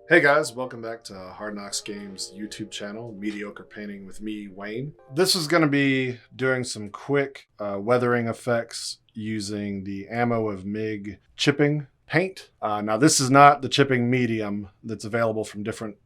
Hey guys, welcome back to Hard Knocks Games YouTube channel, Mediocre Painting with me, Wayne. This is going to be doing some quick weathering effects using the Ammo of MIG chipping paint. Now this is not the chipping medium that's available from different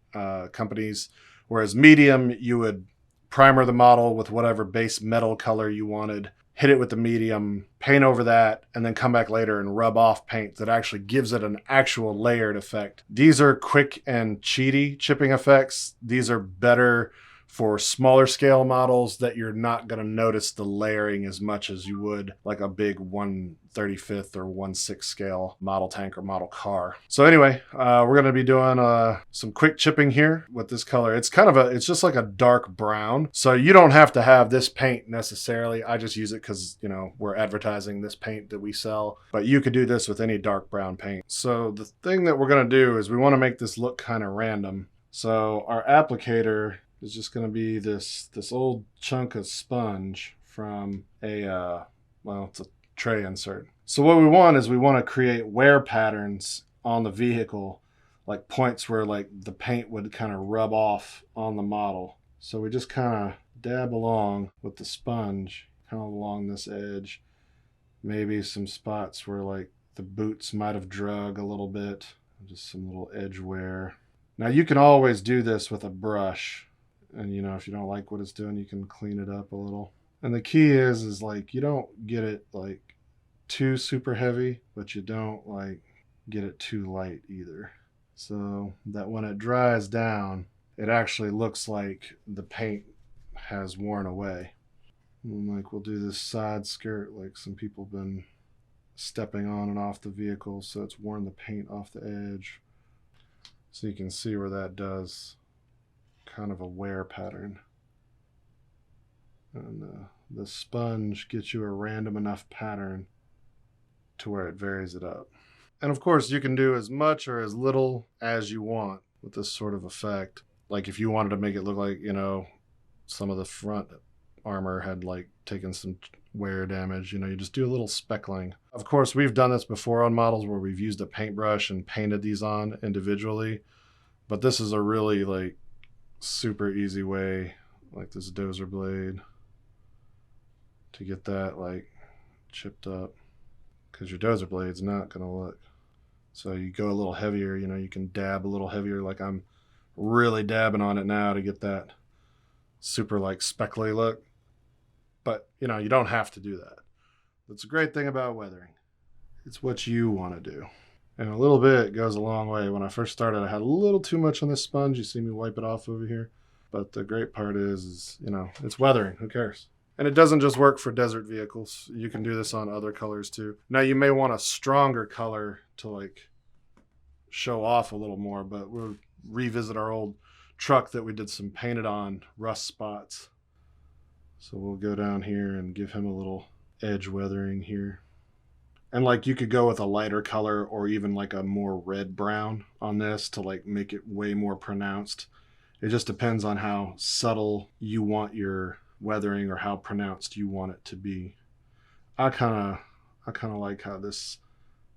companies, whereas medium you would primer the model with whatever base metal color you wanted, hit it with the medium, paint over that, and then come back later and rub off paint that actually gives it an actual layered effect. These are quick and cheaty chipping effects. These are better for smaller scale models that you're not going to notice the layering as much as you would like a big 1/35th or 1/6 scale model tank or model car. So anyway, we're going to be doing some quick chipping here with this color. It's it's just like a dark brown. So you don't have to have this paint necessarily. I just use it because, you know, we're advertising this paint that we sell, but you could do this with any dark brown paint. So the thing that we're going to do is we want to make this look kind of random. So our applicator is just going to be this old chunk of sponge from a, well, it's a tray insert. So what we want is we want to create wear patterns on the vehicle, like points where like the paint would kind of rub off on the model. So we just kind of dab along with the sponge, kind of along this edge, maybe some spots where like the boots might have drug a little bit, just some little edge wear. Now you can always do this with a brush. And, you know, if you don't like what it's doing, you can clean it up a little. And the key is like, you don't get it like too super heavy, but you don't like get it too light either. So that when it dries down, it actually looks like the paint has worn away. And like we'll do this side skirt, like some people have been stepping on and off the vehicle, so it's worn the paint off the edge. So you can see where that does kind of a wear pattern. And the sponge gets you a random enough pattern to where it varies it up. And of course you can do as much or as little as you want with this sort of effect. Like if you wanted to make it look like, you know, some of the front armor had like taken some wear damage, you know, you just do a little speckling. Of course, we've done this before on models where we've used a paintbrush and painted these on individually, but this is a really like super easy way, like this dozer blade, to get that like chipped up, because your dozer blade's not gonna look. So you go a little heavier, you know, you can dab a little heavier, like I'm really dabbing on it now to get that super like speckly look. But you know, you don't have to do that. That's a great thing about weathering. It's what you want to do. And a little bit goes a long way. When I first started, I had a little too much on this sponge. You see me wipe it off over here. But the great part is, you know, it's weathering. Who cares? And it doesn't just work for desert vehicles. You can do this on other colors too. Now you may want a stronger color to like show off a little more, but we'll revisit our old truck that we did some painted on rust spots. So we'll go down here and give him a little edge weathering here. And like you could go with a lighter color or even like a more red brown on this to like make it way more pronounced. It just depends on how subtle you want your weathering or how pronounced you want it to be. I kind of like how this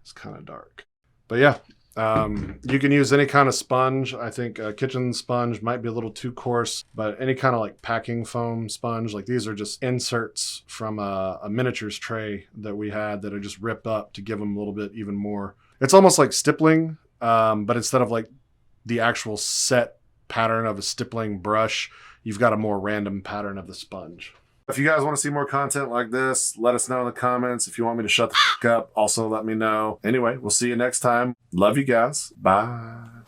is kind of dark. But yeah, you can use any kind of sponge. I think a kitchen sponge might be a little too coarse, but any kind of like packing foam sponge, like these are just inserts from a miniatures tray that we had that are just ripped up to give them a little bit even more. It's almost like stippling, but instead of like the actual set pattern of a stippling brush, you've got a more random pattern of the sponge. If you guys want to see more content like this, let us know in the comments. If you want me to shut the f*** up, also let me know. Anyway, we'll see you next time. Love you guys. Bye.